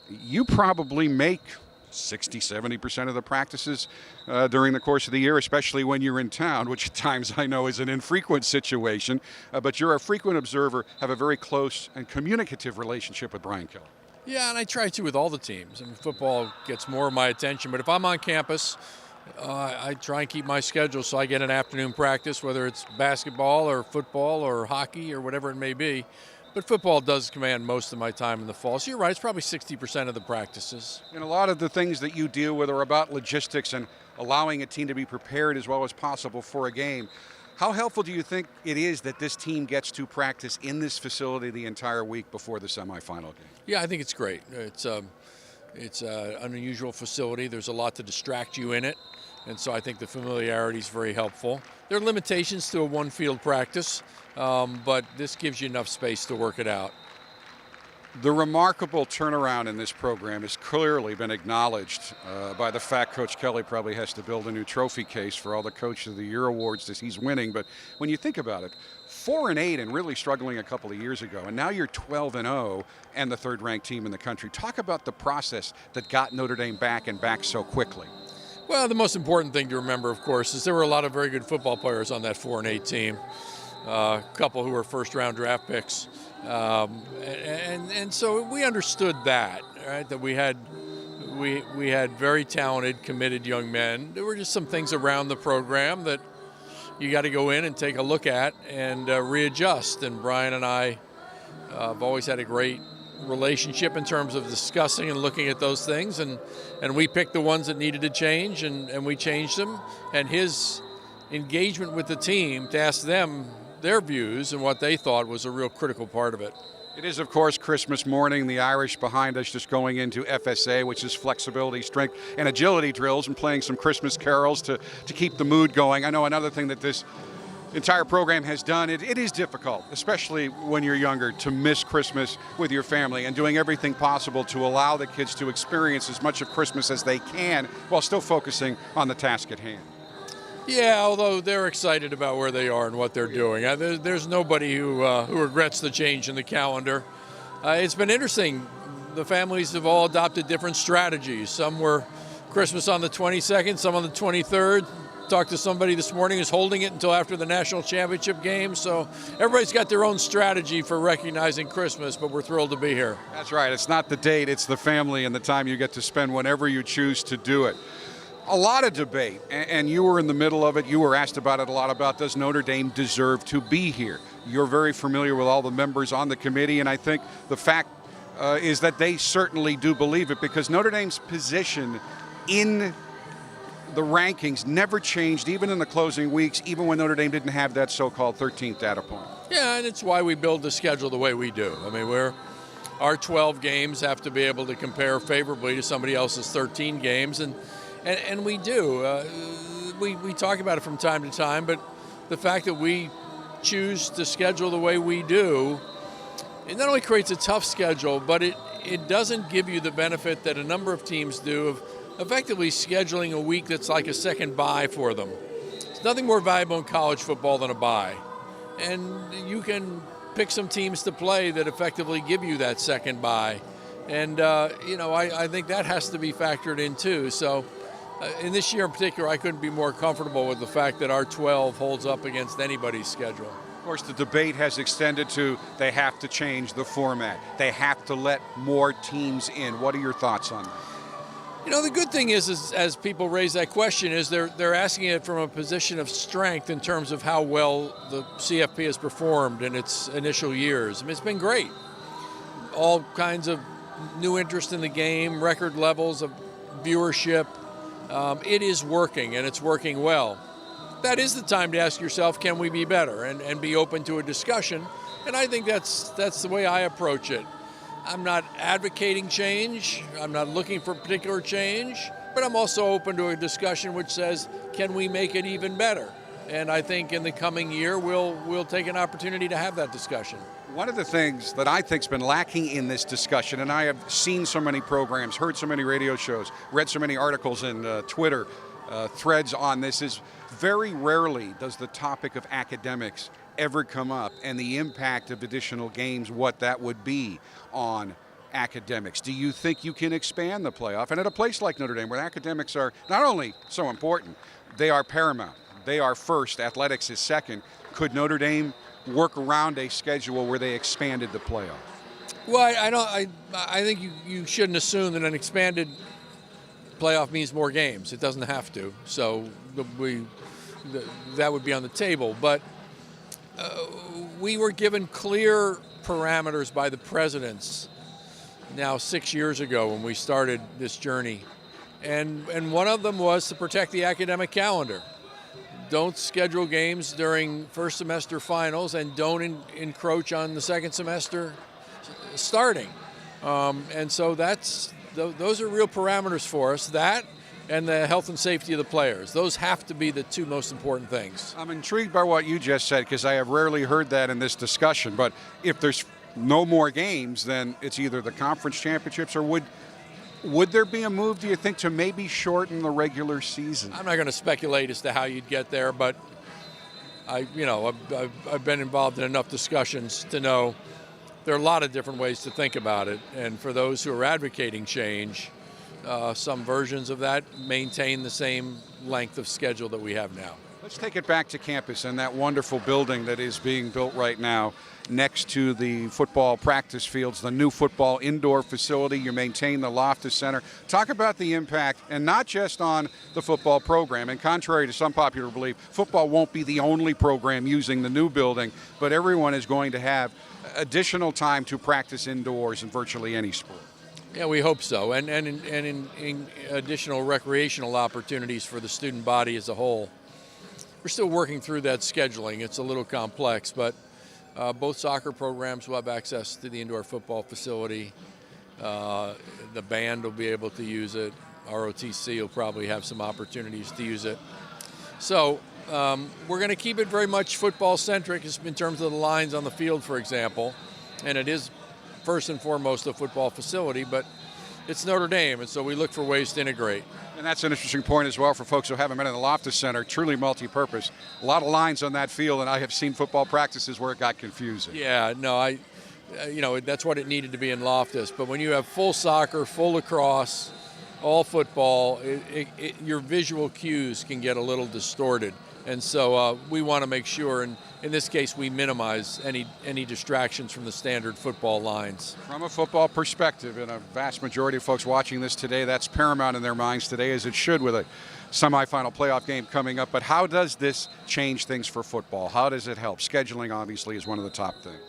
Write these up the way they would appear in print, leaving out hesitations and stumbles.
you probably make 60-70% of the practices during the course of the year, especially when you're in town, which at times I know is an infrequent situation. But you're a frequent observer, have a very close and communicative relationship with Brian Kelly. Yeah, and I try to with all the teams. I mean, football gets more of my attention, but if I'm on campus, I try and keep my schedule so I get an afternoon practice, whether it's basketball or football or hockey or whatever it may be. But football does command most of my time in the fall. So you're right, it's probably 60% of the practices. And a lot of the things that you deal with are about logistics and allowing a team to be prepared as well as possible for a game. How helpful do you think it is that this team gets to practice in this facility the entire week before the semifinal game? Yeah, I think it's great. It's an unusual facility. There's a lot to distract you in it. And so I think the familiarity is very helpful. There are limitations to a one-field practice, but this gives you enough space to work it out. The remarkable turnaround in this program has clearly been acknowledged by the fact Coach Kelly probably has to build a new trophy case for all the Coach of the Year awards that he's winning. But when you think about it, 4-8 and really struggling a couple of years ago, and now you're 12-0 and the third-ranked team in the country. Talk about the process that got Notre Dame back and back so quickly. Well, the most important thing to remember, of course, is there were a lot of very good football players on that 4-8 team. A couple who were first-round draft picks. And so we understood that, right? That we had very talented, committed young men. There were just some things around the program that you got to go in and take a look at and readjust. And Brian and I have always had a great relationship in terms of discussing and looking at those things. And we picked the ones that needed to change, and we changed them. And his engagement with the team to ask them their views and what they thought was a real critical part of it. It is, of course, Christmas morning. The Irish behind us just going into FSA, which is flexibility, strength, and agility drills, and playing some Christmas carols to keep the mood going. I know another thing that this entire program has done, it is difficult, especially when you're younger, to miss Christmas with your family, and doing everything possible to allow the kids to experience as much of Christmas as they can while still focusing on the task at hand. Yeah, although they're excited about where they are and what they're doing. There's nobody who regrets the change in the calendar. It's been interesting. The families have all adopted different strategies. Some were Christmas on the 22nd, some on the 23rd. Talked to somebody this morning who's holding it until after the national championship game. So everybody's got their own strategy for recognizing Christmas, but we're thrilled to be here. That's right. It's not the date, it's the family and the time you get to spend whenever you choose to do it. A lot of debate, and you were in the middle of it. You were asked about it a lot, about does Notre Dame deserve to be here? You're very familiar with all the members on the committee, and I think the fact is that they certainly do believe it, because Notre Dame's position in the rankings never changed, even in the closing weeks, even when Notre Dame didn't have that so-called 13th data point. Yeah, and it's why we build the schedule the way we do. I mean, our 12 games have to be able to compare favorably to somebody else's 13 games, and we do. We talk about it from time to time, but the fact that we choose to schedule the way we do, it not only creates a tough schedule, but it doesn't give you the benefit that a number of teams do of effectively scheduling a week that's like a second bye for them. It's nothing more valuable in college football than a bye. And you can pick some teams to play that effectively give you that second bye. And, I think that has to be factored in too. So in this year in particular, I couldn't be more comfortable with the fact that our 12 holds up against anybody's schedule. Of course, the debate has extended to they have to change the format. They have to let more teams in. What are your thoughts on that? The good thing is as people raise that question, is they're asking it from a position of strength in terms of how well the CFP has performed in its initial years. I mean, it's been great. All kinds of new interest in the game, record levels of viewership. It is working, and it's working well. That is the time to ask yourself, can we be better, and be open to a discussion. And I think that's the way I approach it. I'm not advocating change. I'm not looking for particular change, but I'm also open to a discussion which says, can we make it even better? And I think in the coming year, we'll take an opportunity to have that discussion. One of the things that I think's been lacking in this discussion, and I have seen so many programs, heard so many radio shows, read so many articles and Twitter threads on this, is very rarely does the topic of academics ever come up, and the impact of additional games, what that would be on academics. Do you think you can expand the playoff? And at a place like Notre Dame, where academics are not only so important, they are paramount. They are first. Athletics is second. Could Notre Dame work around a schedule where they expanded the playoff? Well, I think you shouldn't assume that an expanded playoff means more games. It doesn't have to. So that would be on the table. But we were given clear parameters by the presidents now 6 years ago when we started this journey. And one of them was to protect the academic calendar. Don't schedule games during first semester finals and don't encroach on the second semester starting. And so those are real parameters for us. That and the health and safety of the players. Those have to be the two most important things. I'm intrigued by what you just said because I have rarely heard that in this discussion. But if there's no more games, then it's either the conference championships or would there be a move, do you think, to maybe shorten the regular season? I'm not going to speculate as to how you'd get there, but I've been involved in enough discussions to know there are a lot of different ways to think about it. And for those who are advocating change, some versions of that maintain the same length of schedule that we have now. Let's take it back to campus and that wonderful building that is being built right now next to the football practice fields, the new football indoor facility. You maintain the Loftus Center. Talk about the impact, and not just on the football program. And contrary to some popular belief, football won't be the only program using the new building, but everyone is going to have additional time to practice indoors in virtually any sport. Yeah, we hope so, and in additional recreational opportunities for the student body as a whole. We're still working through that scheduling. It's a little complex, but both soccer programs will have access to the indoor football facility. The band will be able to use it. ROTC will probably have some opportunities to use it. So we're going to keep it very much football-centric in terms of the lines on the field, for example, and it is first and foremost a football facility, but it's Notre Dame, and so we look for ways to integrate. And that's an interesting point as well for folks who haven't been in the Loftus Center. Truly multi-purpose. A lot of lines on that field, and I have seen football practices where it got confusing. Yeah, no, that's what it needed to be in Loftus. But when you have full soccer, full lacrosse, all football, your visual cues can get a little distorted. And so we want to make sure, and in this case, we minimize any distractions from the standard football lines. From a football perspective, and a vast majority of folks watching this today, that's paramount in their minds today, as it should with a semifinal playoff game coming up. But how does this change things for football? How does it help? Scheduling, obviously, is one of the top things.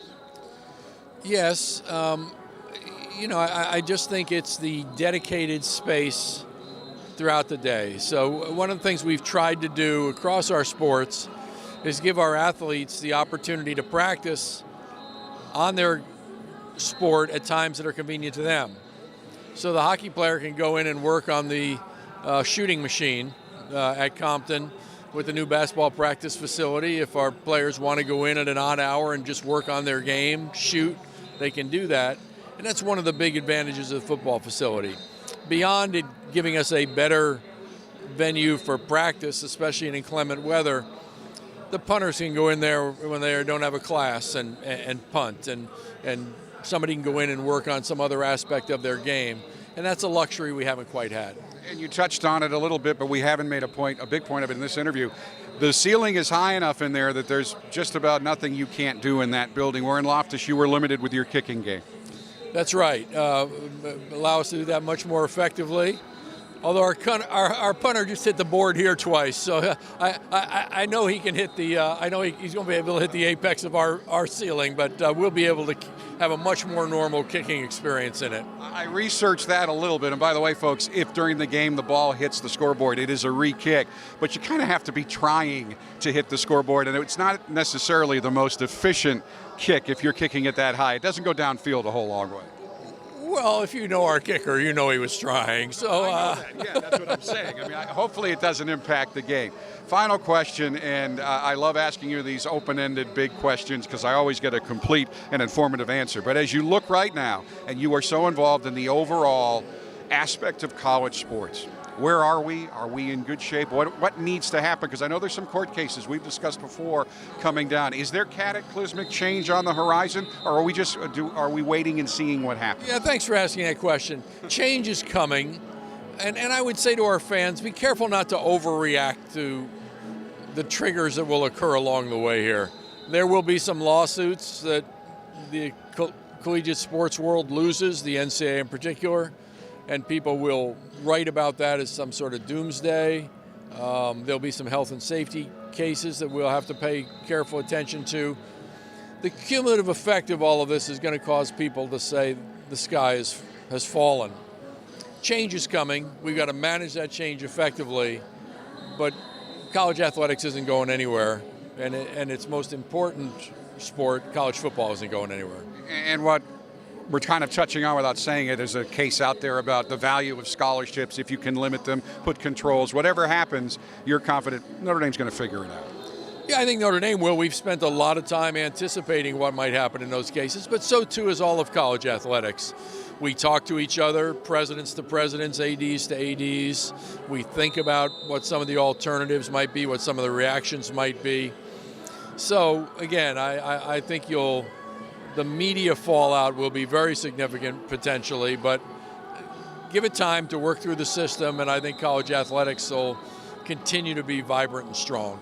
Yes. I just think it's the dedicated space throughout the day. So one of the things we've tried to do across our sports is give our athletes the opportunity to practice on their sport at times that are convenient to them. So the hockey player can go in and work on the shooting machine at Compton with the new basketball practice facility. If our players want to go in at an odd hour and just work on their game, shoot, they can do that. And that's one of the big advantages of the football facility. Beyond it giving us a better venue for practice, especially in inclement weather, the punters can go in there when they don't have a class and punt, and somebody can go in and work on some other aspect of their game. And that's a luxury we haven't quite had. And you touched on it a little bit, but we haven't made a big point of it in this interview. The ceiling is high enough in there that there's just about nothing you can't do in that building. Where in Loftus, you were limited with your kicking game. That's right. Allow us to do that much more effectively. Although our punter just hit the board here twice, so I know he can hit the. I know he's going to be able to hit the apex of our ceiling, but we'll be able to have a much more normal kicking experience in it. I researched that a little bit, and by the way, folks, if during the game the ball hits the scoreboard, it is a re-kick, but you kind of have to be trying to hit the scoreboard, and it's not necessarily the most efficient kick if you're kicking it that high. It doesn't go downfield a whole long way. Well, if you know our kicker, you know he was trying. So I know that. Yeah, that's what I'm saying. I mean, hopefully it doesn't impact the game. Final question, and I love asking you these open-ended big questions because I always get a complete and informative answer. But as you look right now, and you are so involved in the overall aspect of college sports, Where are we? Are we in good shape? What needs to happen? Because I know there's some court cases we've discussed before coming down. Is there cataclysmic change on the horizon, or are we waiting and seeing what happens? Yeah, thanks for asking that question. Change is coming, and I would say to our fans, be careful not to overreact to the triggers that will occur along the way here. There will be some lawsuits that the collegiate sports world loses, the NCAA in particular, and people will write about that as some sort of doomsday. There'll be some health and safety cases that we'll have to pay careful attention to. The cumulative effect of all of this is going to cause people to say the sky has fallen. Change is coming. We've got to manage that change effectively, but college athletics isn't going anywhere, and its most important sport, college football, isn't going anywhere. And what we're kind of touching on without saying it, there's a case out there about the value of scholarships. If you can limit them, put controls, whatever happens, you're confident Notre Dame's going to figure it out. Yeah, I think Notre Dame will. We've spent a lot of time anticipating what might happen in those cases, but so too is all of college athletics. We talk to each other, presidents to presidents, ADs to ADs. We think about what some of the alternatives might be, what some of the reactions might be. So, again, I think the media fallout will be very significant potentially, but give it time to work through the system, and I think college athletics will continue to be vibrant and strong.